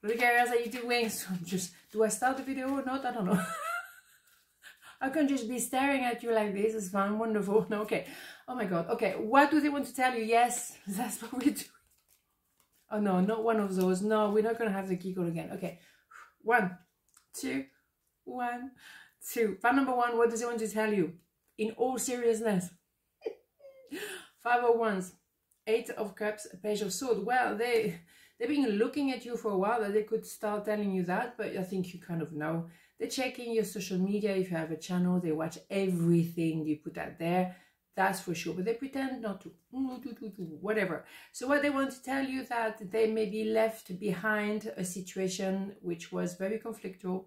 Look, guys, how you doing? So I'm just, do I start the video or not? I don't know. I can just be staring at you like this. It's fun, wonderful. No, okay. Oh my God. Okay, what do they want to tell you? Yes, that's what we do. Oh no, not one of those. No, we're not going to have the giggle again. Okay, 1, 2, 1, 2. Fan number 1, what does it want to tell you? In all seriousness. 5 of Wands, 8 of Cups, Page of Swords. Well, they've been looking at you for a while, that they could start telling you that, but I think you kind of know. They're checking your social media. If you have a channel, they watch everything you put out there. That's for sure, but they pretend not to, whatever. So what they want to tell you, that they may be left behind a situation which was very conflictual,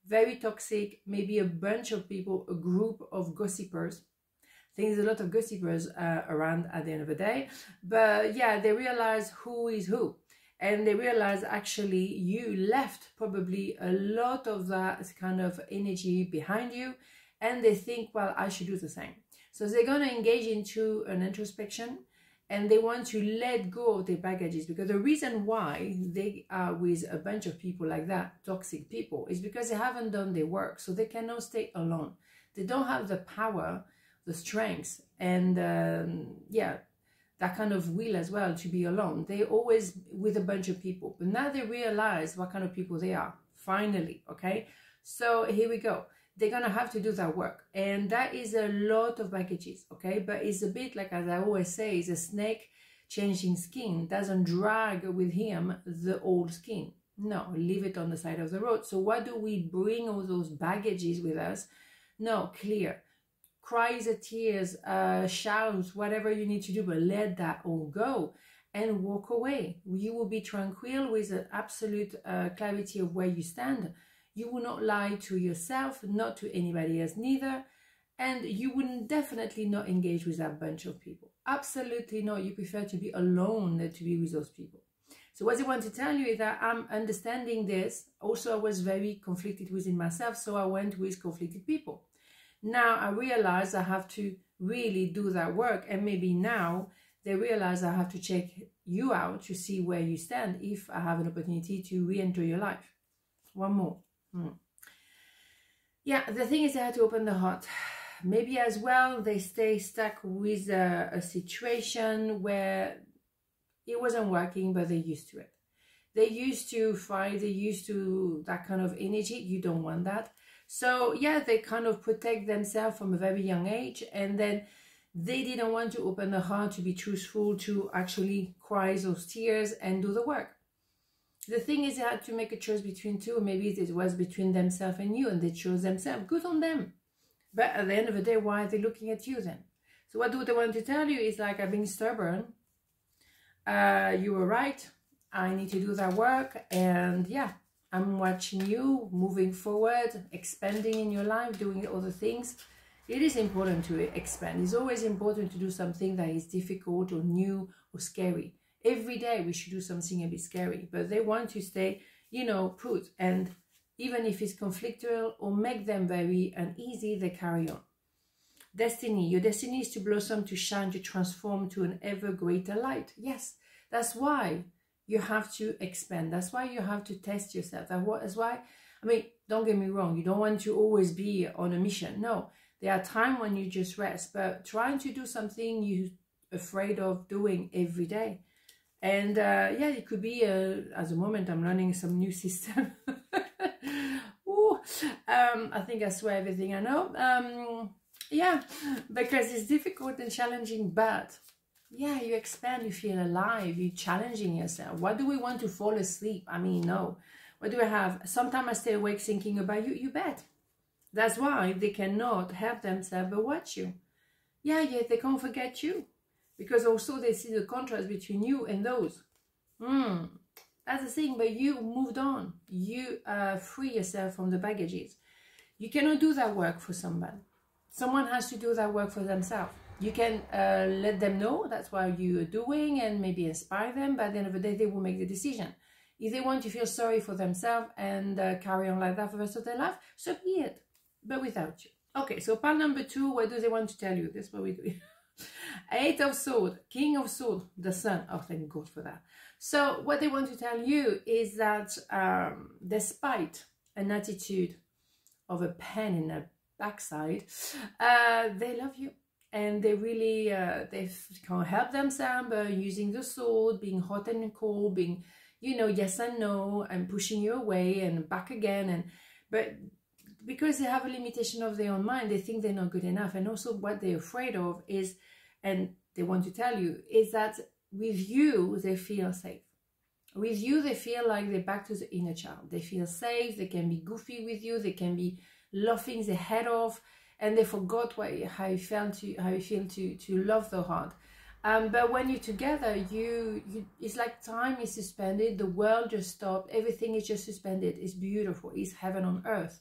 very toxic, maybe a bunch of people, a group of gossipers. I think there's a lot of gossipers around at the end of the day. But yeah, they realize who is who. And they realize actually you left probably a lot of that kind of energy behind you. And they think, well, I should do the same. So they're going to engage into an introspection, and they want to let go of their baggages, because the reason why they are with a bunch of people like that, toxic people, is because they haven't done their work. So they cannot stay alone. They don't have the power, the strength, and yeah, that kind of will as well to be alone. They're always with a bunch of people, but now they realize what kind of people they are, finally, okay? So here we go. They're going to have to do that work. And that is a lot of baggages, okay? But it's a bit like, as I always say, is a snake changing skin. Doesn't drag with him the old skin. No, leave it on the side of the road. So what do we bring all those baggages with us? No, clear. Cries, tears, shouts, whatever you need to do, but let that all go and walk away. You will be tranquil with an absolute clarity of where you stand. You will not lie to yourself, not to anybody else neither. And you wouldn't definitely not engage with that bunch of people. Absolutely not. You prefer to be alone than to be with those people. So what I want to tell you is that I'm understanding this. Also, I was very conflicted within myself, so I went with conflicted people. Now I realize I have to really do that work. And maybe now they realize I have to check you out to see where you stand if I have an opportunity to re-enter your life. One more. Yeah, the thing is they had to open the heart. Maybe as well they stay stuck with a situation where it wasn't working, but they're used to it. They're used to fight, they're used to that kind of energy. You don't want that. So yeah, they kind of protect themselves from a very young age, and then they didn't want to open the heart, to be truthful, to actually cry those tears and do the work. The thing is, they had to make a choice between two. Maybe it was between themselves and you, and they chose themselves. Good on them. But at the end of the day, why are they looking at you then? So what do they want to tell you is like, I've been stubborn. You were right. I need to do that work. And yeah, I'm watching you moving forward, expanding in your life, doing other things. It is important to expand. It's always important to do something that is difficult or new or scary. Every day we should do something a bit scary, but they want to stay, you know, put. And even if it's conflictual or make them very uneasy, they carry on. Destiny. Your destiny is to blossom, to shine, to transform to an ever greater light. Yes, that's why you have to expand. That's why you have to test yourself. That's why, I mean, don't get me wrong. You don't want to always be on a mission. No, there are times when you just rest, but trying to do something you're afraid of doing every day. And yeah, it could be, at the moment, I'm learning some new system. Ooh, I think I swear everything I know. Yeah, because it's difficult and challenging, but yeah, you expand, you feel alive, you're challenging yourself. What do we want to fall asleep? I mean, no. What do I have? Sometimes I stay awake thinking about you. You bet. That's why they cannot help themselves but watch you. Yeah, yet they can't forget you. Because also they see the contrast between you and those. That's the thing, but you moved on. You free yourself from the baggages. You cannot do that work for someone. Someone has to do that work for themselves. You can let them know that's what you are doing and maybe inspire them, but at the end of the day, they will make the decision. If they want to feel sorry for themselves and carry on like that for the rest of their life, so be it, but without you. Okay, so part number 2, what do they want to tell you? That's what we do. 8 of Swords, King of Swords, the Sun. Oh, thank God for that. So what they want to tell you is that despite an attitude of a pen in the backside, they love you, and they really they can't help themselves using the sword, being hot and cold, being, you know, yes and no, and pushing you away and back again. And but because they have a limitation of their own mind, they think they're not good enough. And also what they're afraid of is, and they want to tell you, is that with you they feel safe. With you they feel like they're back to the inner child. They feel safe, they can be goofy with you, they can be laughing their head off, and they forgot how you feel to love the heart. But when you're together, it's like time is suspended, the world just stopped, everything is just suspended. It's beautiful, it's heaven on earth.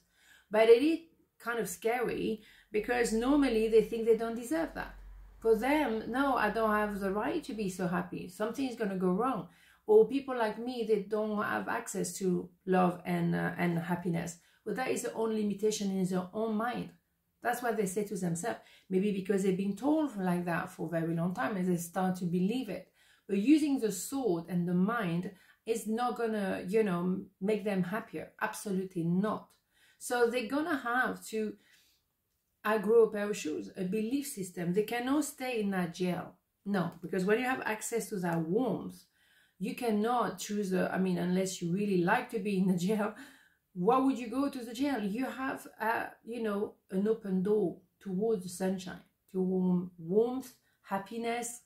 But it is kind of scary, because normally they think they don't deserve that. For them, no, I don't have the right to be so happy. Something is going to go wrong. Or people like me, they don't have access to love and happiness. Well, that is their own limitation in their own mind. That's what they say to themselves. Maybe because they've been told like that for a very long time, and they start to believe it. But using the sword and the mind is not going to, you know, make them happier. Absolutely not. So they're going to have to outgrow a pair of shoes, a belief system. They cannot stay in that jail. No, because when you have access to that warmth, you cannot choose unless you really like to be in the jail. Why would you go to the jail? You have, you know, an open door towards the sunshine, to warmth, happiness,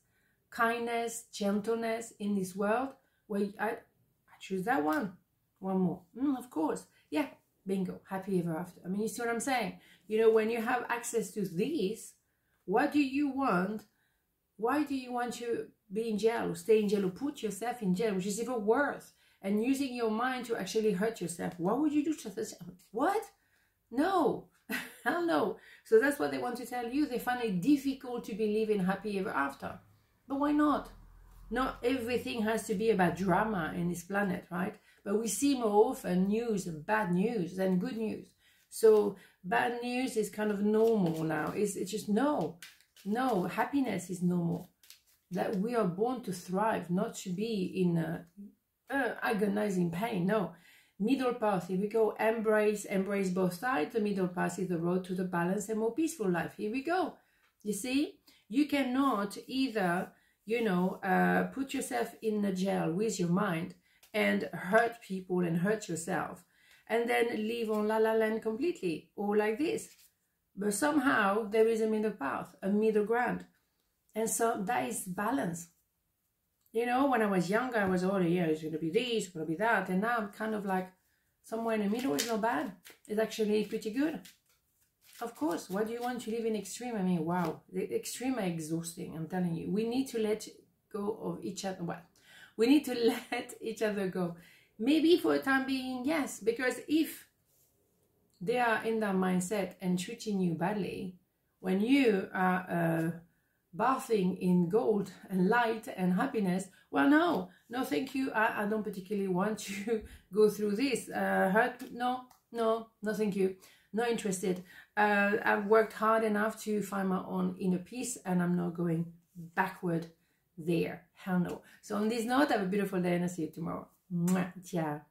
kindness, gentleness in this world. Well, I choose that one. One more. Of course. Yeah, bingo. Happy ever after. I mean, you see what I'm saying? You know, when you have access to these, what do you want? Why do you want to be in jail, or stay in jail, or put yourself in jail, which is even worse? And using your mind to actually hurt yourself. What would you do to this? What? No. Hell no. So that's what they want to tell you. They find it difficult to believe in happy ever after. But why not? Not everything has to be about drama in this planet, right? But we see more often news, bad news, than good news. So bad news is kind of normal now. It's just no, happiness is normal. That we are born to thrive, not to be in agonizing pain. No, middle path, here we go. Embrace both sides. The middle path is the road to the balanced and more peaceful life. Here we go. You see, you cannot either, you know, put yourself in a jail with your mind and hurt people and hurt yourself, and then live on la la land completely, or like this. But somehow there is a middle path, a middle ground, and so that is balance. You know, when I was younger, I was, oh yeah, it's going to be this, it's going to be that. And now I'm kind of like, somewhere in the middle is not bad. It's actually pretty good. Of course, what do you want to live in extreme? I mean, wow, the extreme are exhausting, I'm telling you. We need to let go of each other. Well, we need to let each other go. Maybe for the time being, yes. Because if they are in that mindset and treating you badly, when you are bathing in gold and light and happiness, well, no thank you. I don't particularly want to go through this. Hurt, no thank you, not interested. I've worked hard enough to find my own inner peace, and I'm not going backward there. Hell no. So on this note, have a beautiful day, and I'll see you tomorrow. Mwah. Ciao.